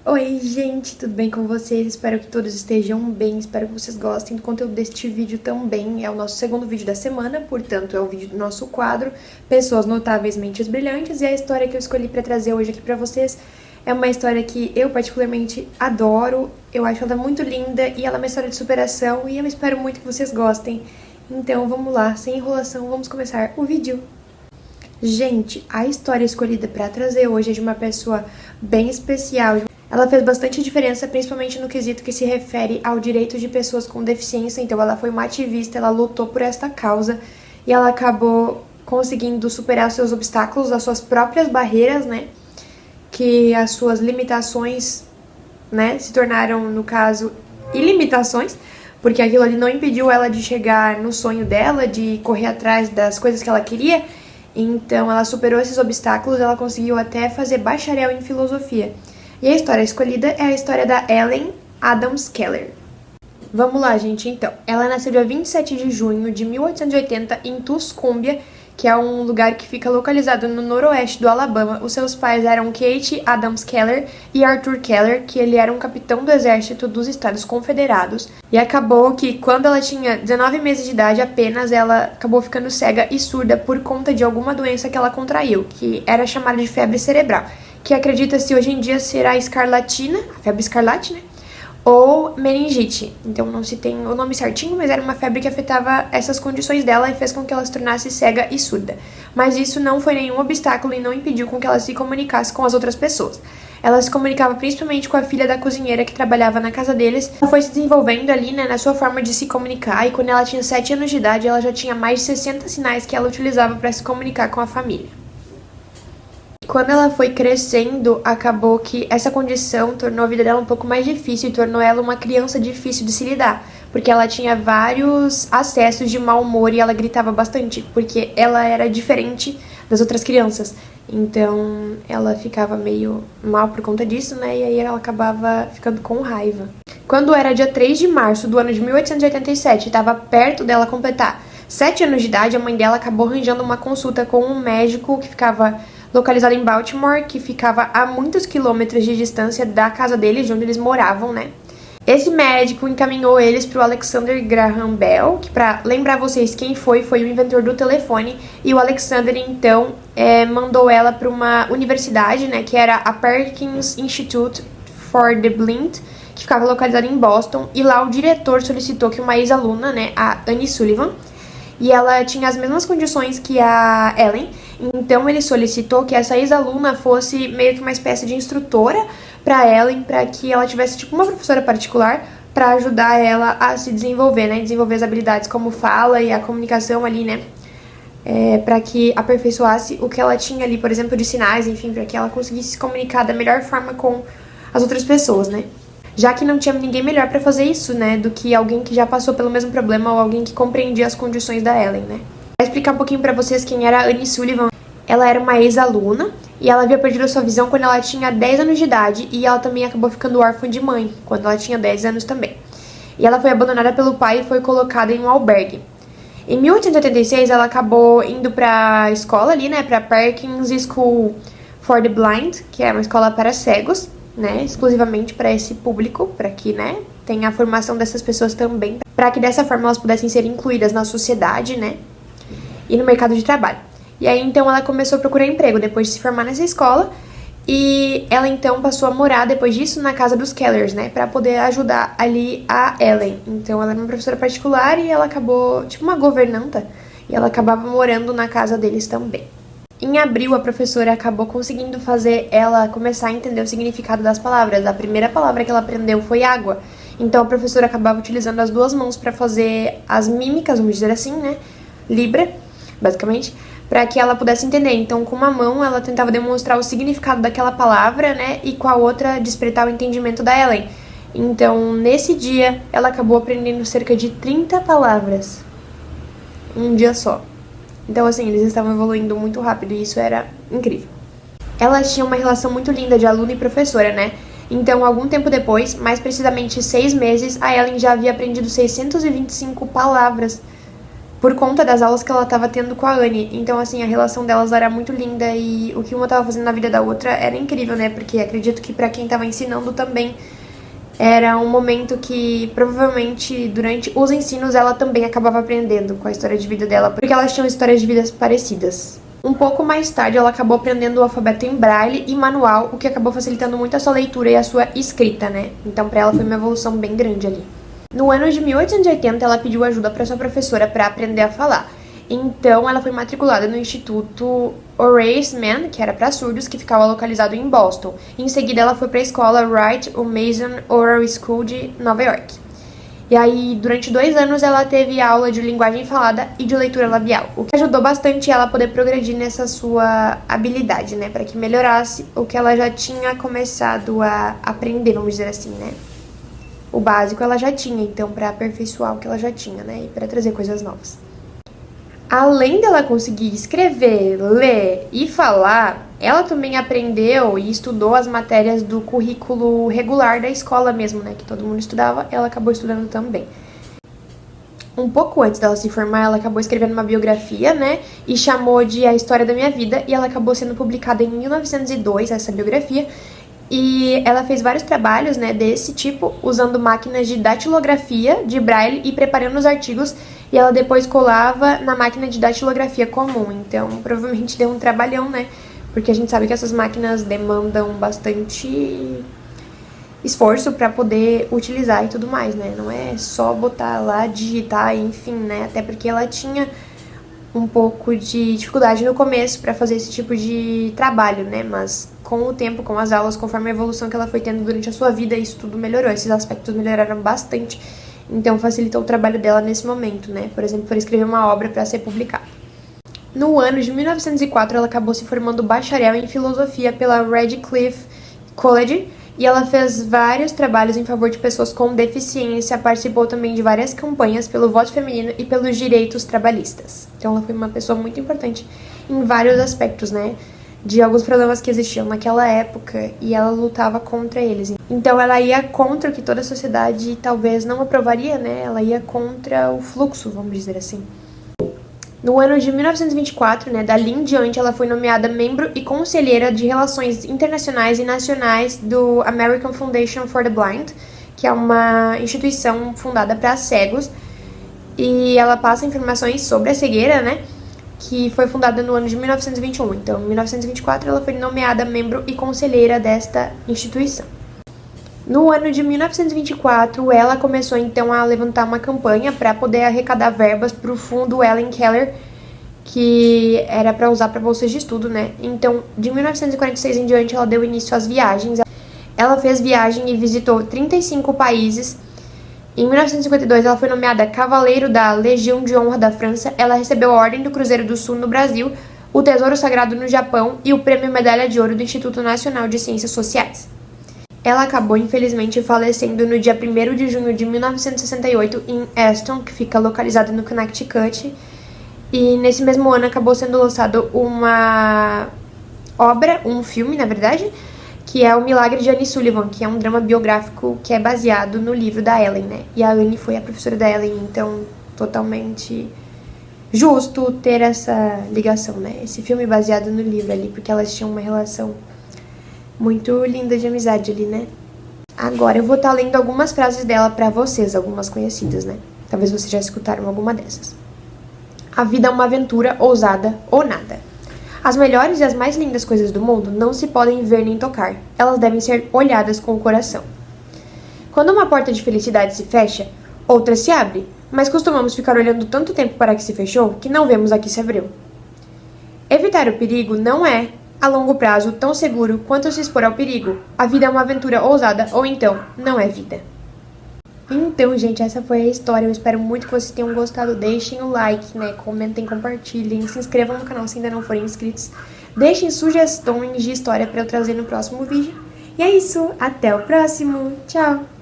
Oi, gente, tudo bem com vocês? Espero que todos estejam bem, espero que vocês gostem do conteúdo deste vídeo também. É o nosso segundo vídeo da semana, portanto, é o vídeo do nosso quadro Pessoas Notáveis Mentes Brilhantes, e a história que eu escolhi pra trazer hoje aqui pra vocês é uma história que eu particularmente adoro, eu acho ela muito linda e ela é uma história de superação e eu espero muito que vocês gostem. Então, vamos lá, sem enrolação, vamos começar o vídeo. Gente, a história escolhida pra trazer hoje é de uma pessoa bem especial. Ela fez bastante diferença, principalmente no quesito que se refere ao direito de pessoas com deficiência. Então ela foi uma ativista, ela lutou por esta causa e ela acabou conseguindo superar os seus obstáculos, as suas próprias barreiras, né? Que as suas limitações, né, se tornaram, no caso, ilimitações, porque aquilo ali não impediu ela de chegar no sonho dela, de correr atrás das coisas que ela queria. Então ela superou esses obstáculos, ela conseguiu até fazer bacharel em filosofia. E a história escolhida é a história da Ellen Adams Keller. Vamos lá, gente, então. Ela nasceu dia 27 de junho de 1880 em Tuscumbia, que é um lugar que fica localizado no noroeste do Alabama. Os seus pais eram Kate Adams Keller e Arthur Keller, que ele era um capitão do exército dos Estados Confederados. E acabou que, quando ela tinha 19 meses de idade apenas, ela acabou ficando cega e surda por conta de alguma doença que ela contraiu, que era chamada de febre cerebral, que acredita-se hoje em dia ser a escarlatina, a febre escarlate, né? Ou meningite. Então não se tem o nome certinho, mas era uma febre que afetava essas condições dela e fez com que ela se tornasse cega e surda. Mas isso não foi nenhum obstáculo e não impediu com que ela se comunicasse com as outras pessoas. Ela se comunicava principalmente com a filha da cozinheira que trabalhava na casa deles. Ela foi se desenvolvendo ali, né, na sua forma de se comunicar, e quando ela tinha 7 anos de idade, ela já tinha mais de 60 sinais que ela utilizava para se comunicar com a família. Quando ela foi crescendo, acabou que essa condição tornou a vida dela um pouco mais difícil e tornou ela uma criança difícil de se lidar, porque ela tinha vários acessos de mau humor e ela gritava bastante, porque ela era diferente das outras crianças. Então ela ficava meio mal por conta disso, né? E aí ela acabava ficando com raiva. Quando era dia 3 de março do ano de 1887, estava perto dela completar 7 anos de idade, a mãe dela acabou arranjando uma consulta com um médico que ficava localizado em Baltimore, que ficava a muitos quilômetros de distância da casa deles, de onde eles moravam, né? Esse médico encaminhou eles para o Alexander Graham Bell, que, para lembrar vocês quem foi o inventor do telefone, e o Alexander, então, mandou ela para uma universidade, né, que era a Perkins Institute for the Blind, que ficava localizada em Boston, e lá o diretor solicitou que uma ex-aluna, né, a Annie Sullivan, e ela tinha as mesmas condições que a Ellen, então ele solicitou que essa ex-aluna fosse meio que uma espécie de instrutora para Ellen, para que ela tivesse tipo uma professora particular para ajudar ela a se desenvolver, né, desenvolver as habilidades como fala e a comunicação ali, né, para que aperfeiçoasse o que ela tinha ali, por exemplo, de sinais, enfim, para que ela conseguisse se comunicar da melhor forma com as outras pessoas, né. Já que não tinha ninguém melhor para fazer isso, né, do que alguém que já passou pelo mesmo problema ou alguém que compreendia as condições da Ellen, né. Vou explicar um pouquinho para vocês quem era a Annie Sullivan. Ela era uma ex-aluna e ela havia perdido a sua visão quando ela tinha 10 anos de idade, e ela também acabou ficando órfã de mãe quando ela tinha 10 anos também. E ela foi abandonada pelo pai e foi colocada em um albergue. Em 1886, ela acabou indo para a escola ali, né, para Perkins School for the Blind, que é uma escola para cegos, né, exclusivamente para esse público, para que, né, tenha a formação dessas pessoas também, para que dessa forma elas pudessem ser incluídas na sociedade, né, e no mercado de trabalho. E aí, então, ela começou a procurar emprego depois de se formar nessa escola, e ela, então, passou a morar, depois disso, na casa dos Kellers, né, pra poder ajudar ali a Ellen. Então, ela era uma professora particular e ela acabou, tipo uma governanta, e ela acabava morando na casa deles também. Em abril, a professora acabou conseguindo fazer ela começar a entender o significado das palavras. A primeira palavra que ela aprendeu foi água. Então, a professora acabava utilizando as duas mãos para fazer as mímicas, vamos dizer assim, né, Libra, basicamente, para que ela pudesse entender. Então, com uma mão, ela tentava demonstrar o significado daquela palavra, né, e com a outra, despertar o entendimento da Ellen. Então, nesse dia, ela acabou aprendendo cerca de 30 palavras. Um dia só. Então, assim, eles estavam evoluindo muito rápido e isso era incrível. Elas tinham uma relação muito linda de aluna e professora, né? Então, algum tempo depois, mais precisamente 6 meses, a Ellen já havia aprendido 625 palavras. por conta das aulas que ela tava tendo com a Anne. Então, assim, a relação delas era muito linda e o que uma tava fazendo na vida da outra era incrível, né? Porque acredito que pra quem tava ensinando também era um momento que provavelmente durante os ensinos ela também acabava aprendendo com a história de vida dela, porque elas tinham histórias de vidas parecidas. Um pouco mais tarde ela acabou aprendendo o alfabeto em braille e manual, o que acabou facilitando muito a sua leitura e a sua escrita, né? Então pra ela foi uma evolução bem grande ali. No ano de 1880 ela pediu ajuda para sua professora para aprender a falar. Então ela foi matriculada no Instituto Horace Mann, que era para surdos, que ficava localizado em Boston. Em seguida ela foi para a escola Wright Mason Oral School de Nova York. E aí, durante 2 anos, ela teve aula de linguagem falada e de leitura labial, o que ajudou bastante ela a poder progredir nessa sua habilidade, né? Para que melhorasse o que ela já tinha começado a aprender, vamos dizer assim, né? O básico ela já tinha, então, para aperfeiçoar o que ela já tinha, né? E para trazer coisas novas. Além dela conseguir escrever, ler e falar, ela também aprendeu e estudou as matérias do currículo regular da escola mesmo, né? Que todo mundo estudava, ela acabou estudando também. Um pouco antes dela se formar, ela acabou escrevendo uma biografia, né? E chamou de A História da Minha Vida, e ela acabou sendo publicada em 1902, essa biografia. E ela fez vários trabalhos, né, desse tipo, usando máquinas de datilografia de braille e preparando os artigos, e ela depois colava na máquina de datilografia comum. Então, provavelmente deu um trabalhão, né? Porque a gente sabe que essas máquinas demandam bastante esforço para poder utilizar e tudo mais, né? Não é só botar lá, digitar, enfim, né? Até porque ela tinha um pouco de dificuldade no começo para fazer esse tipo de trabalho, né? Mas com o tempo, com as aulas, conforme a evolução que ela foi tendo durante a sua vida, isso tudo melhorou. Esses aspectos melhoraram bastante. Então facilitou o trabalho dela nesse momento, né? Por exemplo, para escrever uma obra para ser publicada. No ano de 1904, ela acabou se formando bacharel em filosofia pela Radcliffe College, e ela fez vários trabalhos em favor de pessoas com deficiência, participou também de várias campanhas pelo voto feminino e pelos direitos trabalhistas. Então ela foi uma pessoa muito importante em vários aspectos, né? De alguns problemas que existiam naquela época, e ela lutava contra eles. Então ela ia contra o que toda a sociedade talvez não aprovaria, né? Ela ia contra o fluxo, vamos dizer assim. No ano de 1924, né, dali em diante, ela foi nomeada membro e conselheira de Relações Internacionais e Nacionais do American Foundation for the Blind, que é uma instituição fundada para cegos, e ela passa informações sobre a cegueira, né, que foi fundada no ano de 1921. Então, em 1924, ela foi nomeada membro e conselheira desta instituição. No ano de 1924, ela começou então a levantar uma campanha para poder arrecadar verbas para o fundo Ellen Keller, que era para usar para bolsas de estudo, né? Então, de 1946 em diante, ela deu início às viagens. Ela fez viagem e visitou 35 países. Em 1952, ela foi nomeada Cavaleiro da Legião de Honra da França. Ela recebeu a Ordem do Cruzeiro do Sul no Brasil, o Tesouro Sagrado no Japão e o Prêmio Medalha de Ouro do Instituto Nacional de Ciências Sociais. Ela acabou, infelizmente, falecendo no dia 1º de junho de 1968 em Aston, que fica localizado no Connecticut. E nesse mesmo ano acabou sendo lançado uma obra, um filme, na verdade, que é O Milagre de Anne Sullivan, que é um drama biográfico que é baseado no livro da Ellen, né? E a Anne foi a professora da Ellen, então totalmente justo ter essa ligação, né? Esse filme baseado no livro ali, porque elas tinham uma relação muito linda de amizade ali, né? Agora eu vou estar lendo algumas frases dela pra vocês, algumas conhecidas, né? Talvez vocês já escutaram alguma dessas. A vida é uma aventura ousada ou nada. As melhores e as mais lindas coisas do mundo não se podem ver nem tocar. Elas devem ser olhadas com o coração. Quando uma porta de felicidade se fecha, outra se abre, mas costumamos ficar olhando tanto tempo para a que se fechou que não vemos a que se abriu. Evitar o perigo não é, a longo prazo, tão seguro quanto se expor ao perigo. A vida é uma aventura ousada ou então não é vida. Então, gente, essa foi a história. Eu espero muito que vocês tenham gostado. Deixem o like, né? Comentem, compartilhem. Se inscrevam no canal se ainda não forem inscritos. Deixem sugestões de história para eu trazer no próximo vídeo. E é isso. Até o próximo. Tchau!